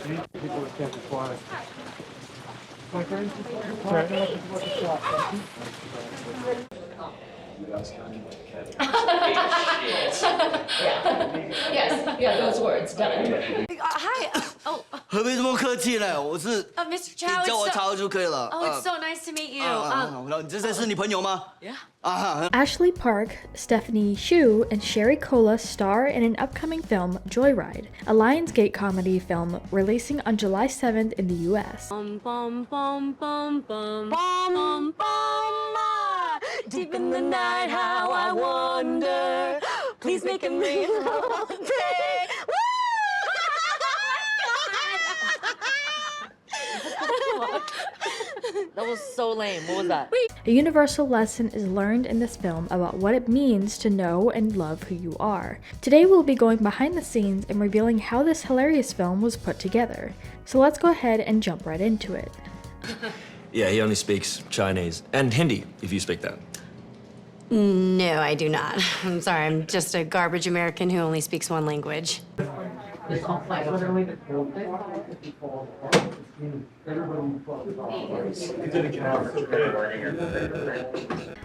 People can't be quiet. Yes, yeah, those words, done. Hi. Oh, 何必这么客气嘞？我是 Mr. 你 Chow. 叫我 It's so, Chao 就可以了。 oh, it's so nice to meet you. 你这是你朋友吗 Yeah. Ashley Park, Stephanie Hsu, and Sherry Cola star in an upcoming film, Joyride, a Lionsgate comedy film releasing on July 7th in the US. Bum, bum, bum, bum, bum, bum, bum, deep in the night, how I wonder. Please make it me pray. That was so lame. What was that? A universal lesson is learned in this film about what it means to know and love who you are. Today we'll be going behind the scenes and revealing how this hilarious film was put together. So let's go ahead and jump right into it. Yeah, he only speaks Chinese and Hindi, if you speak that. No, I do not. I'm sorry, I'm just a garbage American who only speaks one language.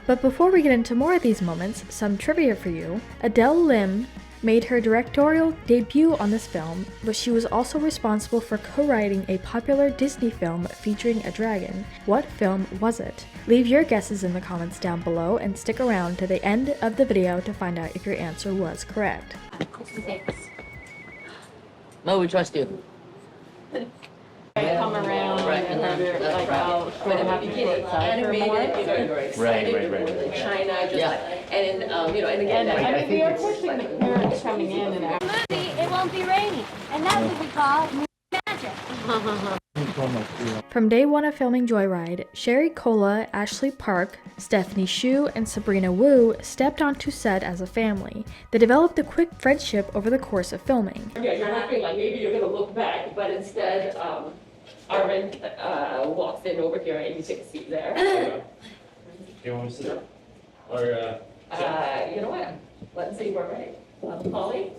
But before we get into more of these moments, some trivia for you. Adele Lim made her directorial debut on this film, but she was also responsible for co-writing a popular Disney film featuring a dragon. What film was it? Leave your guesses in the comments down below and stick around to the end of the video to find out if your answer was correct. No, we trust you. Come around, right, and then like out for the beginning, animated, Right. China, just like, and and again, I mean, we are pushing the parents coming in and out. It won't be rainy, and that's what we call magic. From day one of filming Joyride, Sherry Cola, Ashley Park, Stephanie Hsu, and Sabrina Wu stepped onto set as a family. They developed a quick friendship over the course of filming. Yeah, you're hoping like maybe you're gonna look back, but instead, Arvin walks in over here and you take a seat there. You want to sit down? Or, You know what? Let's see, we're ready. Polly?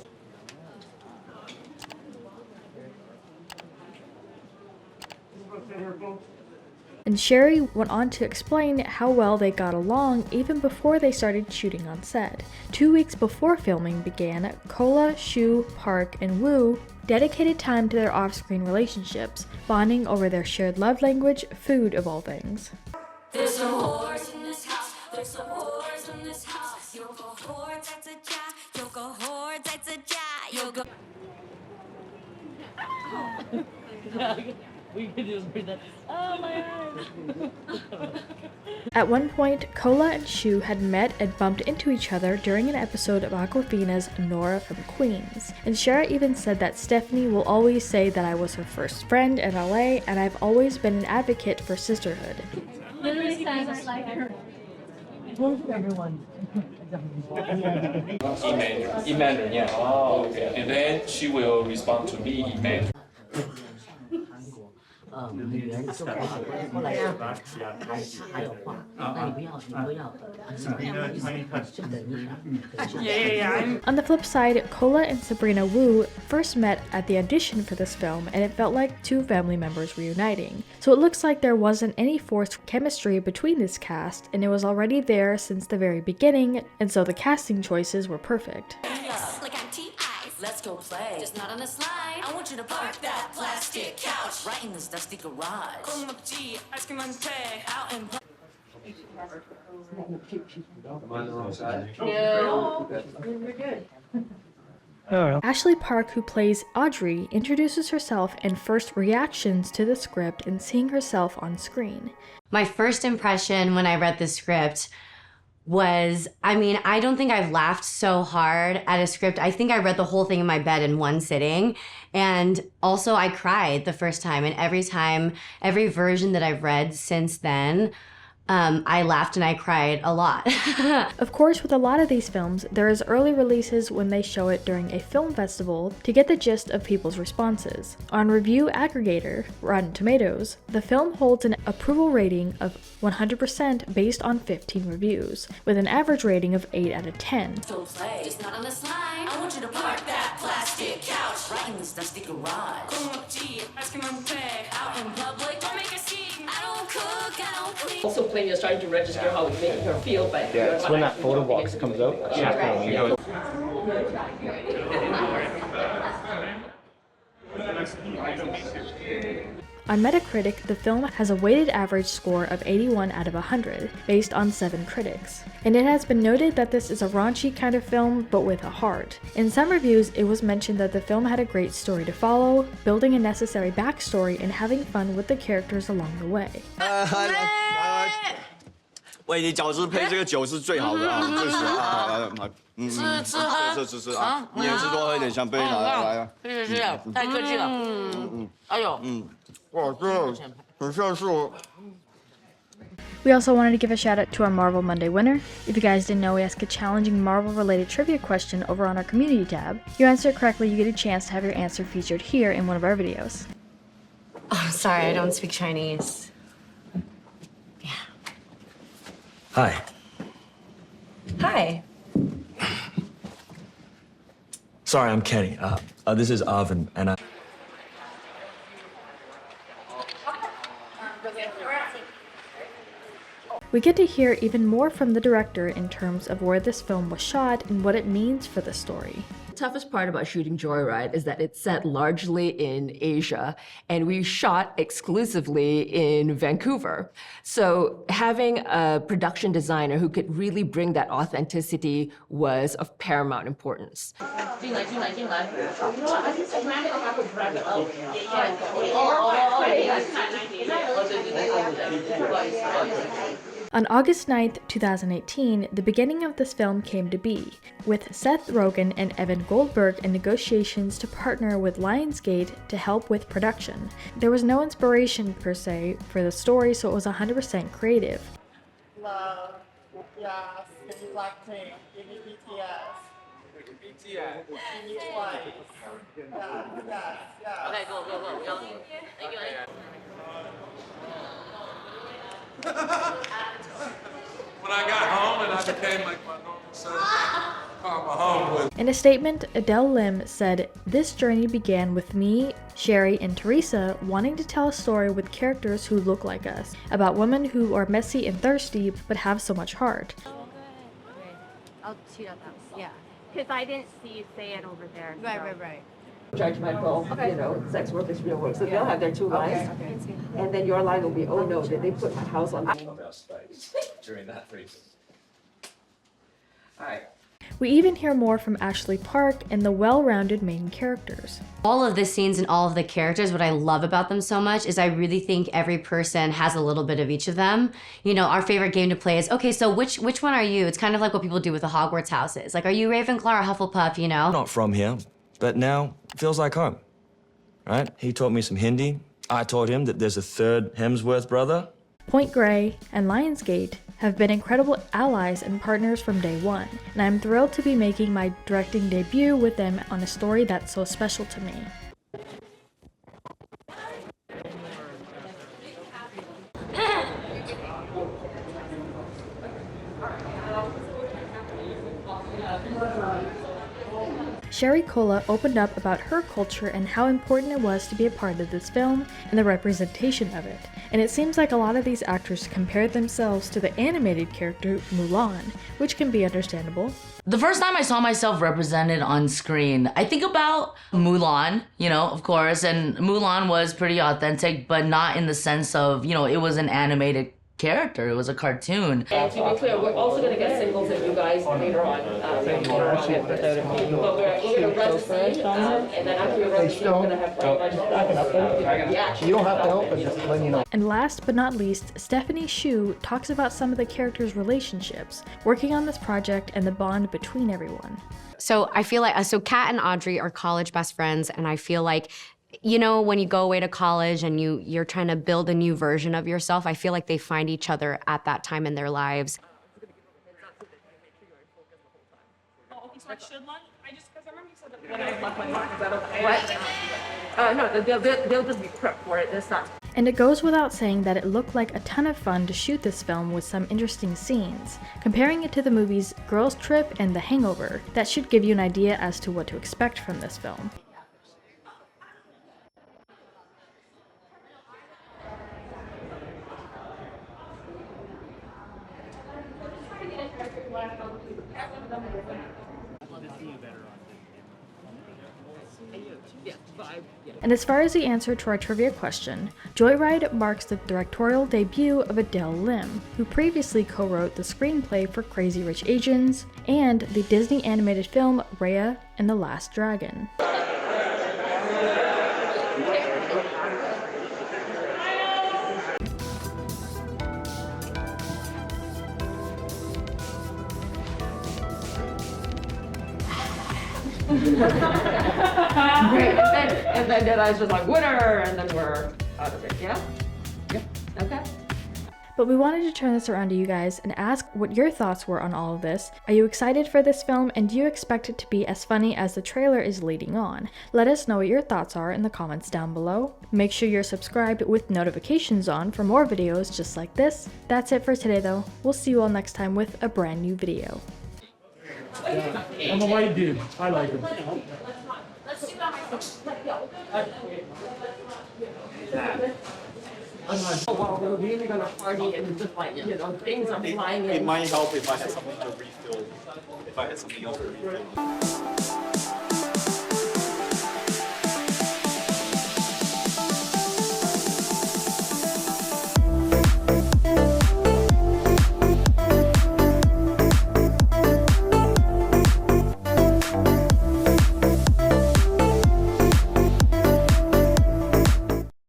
And Sherry went on to explain how well they got along even before they started shooting on set. 2 weeks before filming began, Cola, Hsu, Park, and Wu dedicated time to their off-screen relationships, bonding over their shared love language, food of all things. There's some whores in this house. There's some whores in this house. Yo go whore, that's a ja. Yo go whore, that's a ja. Yo go. We could just bring that. Oh my eyes. At one point, Cola and Hsu had met and bumped into each other during an episode of Awkwafina's Nora from Queens. And Shara even said that Stephanie will always say that I was her first friend in LA and I've always been an advocate for sisterhood. Literally sounds like her. Everyone. Emmanuel, yeah. Oh, okay. And then she will respond to me, Emmanuel. On the flip side, Cola and Sabrina Wu first met at the audition for this film and it felt like two family members reuniting. So it looks like there wasn't any forced chemistry between this cast and it was already there since the very beginning, and so the casting choices were perfect. Like I'm T.I.'s. Let's go play. Just not on the slide. I want you to park that plastic couch right in this dusty garage. Out and Ashley Park, who plays Audrey, introduces herself and first reactions to the script and seeing herself on screen. My first impression when I read the script was, I mean, I don't think I've laughed so hard at a script. I think I read the whole thing in my bed in one sitting. And also I cried the first time. And every version that I've read since then, I laughed and I cried a lot. Of course, with a lot of these films, there is early releases when they show it during a film festival to get the gist of people's responses. On review aggregator Rotten Tomatoes, the film holds an approval rating of 100% based on 15 reviews, with an average rating of 8 out of 10. Don't play, just not on the slide. I want you to park that plastic couch right in this dusty garage. Also, when you're starting to register how it's making her feel, but Yeah, it's when that photo box comes out. Yeah. On Metacritic, the film has a weighted average score of 81 out of 100, based on 7 critics. And it has been noted that this is a raunchy kind of film, but with a heart. In some reviews, it was mentioned that the film had a great story to follow, building a necessary backstory and having fun with the characters along the way. 喂，你饺子配这个酒是最好的啊，最喜欢啊，吃啊，你也是多喝一点香槟，来。是，太客气了。哎呦，哇，这很像是我。 We also wanted to give a shout out to our Marvel Monday winner. If you guys didn't know, we ask a challenging Marvel related trivia question over on our community tab. If you answer it correctly, you get a chance to have your answer featured here in one of our videos. Oh, sorry, I don't speak Chinese. Hi. Hi. Sorry, I'm Kenny. This is Arvin, and I... We get to hear even more from the director in terms of where this film was shot and what it means for the story. The toughest part about shooting Joyride is that it's set largely in Asia, and we shot exclusively in Vancouver. So having a production designer who could really bring that authenticity was of paramount importance. On August 9th, 2018, the beginning of this film came to be, with Seth Rogen and Evan Goldberg in negotiations to partner with Lionsgate to help with production. There was no inspiration, per se, for the story, so it was 100% creative. Love, yes, give me Blackpink, give me BTS. BTS. Give me Twice. Yes. Okay, go. Thank you. When I got home and I became like my normal self, called my home with. In a statement, Adele Lim said, "This journey began with me, Sherry, and Teresa wanting to tell a story with characters who look like us, about women who are messy and thirsty but have so much heart." I'll shoot out that. Yeah. Because I didn't see you say it over there. Right. Judgmental, sex work is real work. So they'll have their 2 lines, and then your line will be, oh no, did they put my house on? During that freeze. All right. We even hear more from Ashley Park and the well-rounded main characters. All of the scenes and all of the characters, what I love about them so much is I really think every person has a little bit of each of them. You know, our favorite game to play is, okay, so which one are you? It's kind of like what people do with the Hogwarts houses. Like, are you Ravenclaw or Hufflepuff, you know? Not from here, but now feels like home. Right? He taught me some Hindi. I taught him that there's a third Hemsworth brother. Point Grey and Lionsgate have been incredible allies and partners from day one, and I'm thrilled to be making my directing debut with them on a story that's so special to me. Sherry Cola opened up about her culture and how important it was to be a part of this film and the representation of it. And it seems like a lot of these actors compared themselves to the animated character Mulan, which can be understandable. The first time I saw myself represented on screen, I think about Mulan, of course, and Mulan was pretty authentic, but not in the sense of, it was an animated character, it was a cartoon. And to be clear, we're also going to get singles of you guys later on. But we're going to run the scene, and then after we run the scene, we're going to have a bunch of yeah. You don't have to help, but just let you know. And last but not least, Stephanie Hsu talks about some of the characters' relationships, working on this project and the bond between everyone. So I feel like, so Kat and Audrey are college best friends, and I feel like, when you go away to college and you're trying to build a new version of yourself, I feel like they find each other at that time in their lives. What? No, they'll just be prepped for it. It's not. And it goes without saying that it looked like a ton of fun to shoot this film with some interesting scenes. Comparing it to the movies Girls Trip and The Hangover, that should give you an idea as to what to expect from this film. And as far as the answer to our trivia question, Joyride marks the directorial debut of Adele Lim, who previously co-wrote the screenplay for Crazy Rich Asians and the Disney animated film Raya and the Last Dragon. Great. And then Deadeye's just like, winner! And then we're out of it, yeah? Yep. Okay. But we wanted to turn this around to you guys and ask what your thoughts were on all of this. Are you excited for this film, and do you expect it to be as funny as the trailer is leading on? Let us know what your thoughts are in the comments down below. Make sure you're subscribed with notifications on for more videos just like this. That's it for today though. We'll see you all next time with a brand new video. I'm a white dude. I like him. Well, we're really gonna party and just like, you know, things are flying in. It might help if I had something to refill. If I had something else to refill.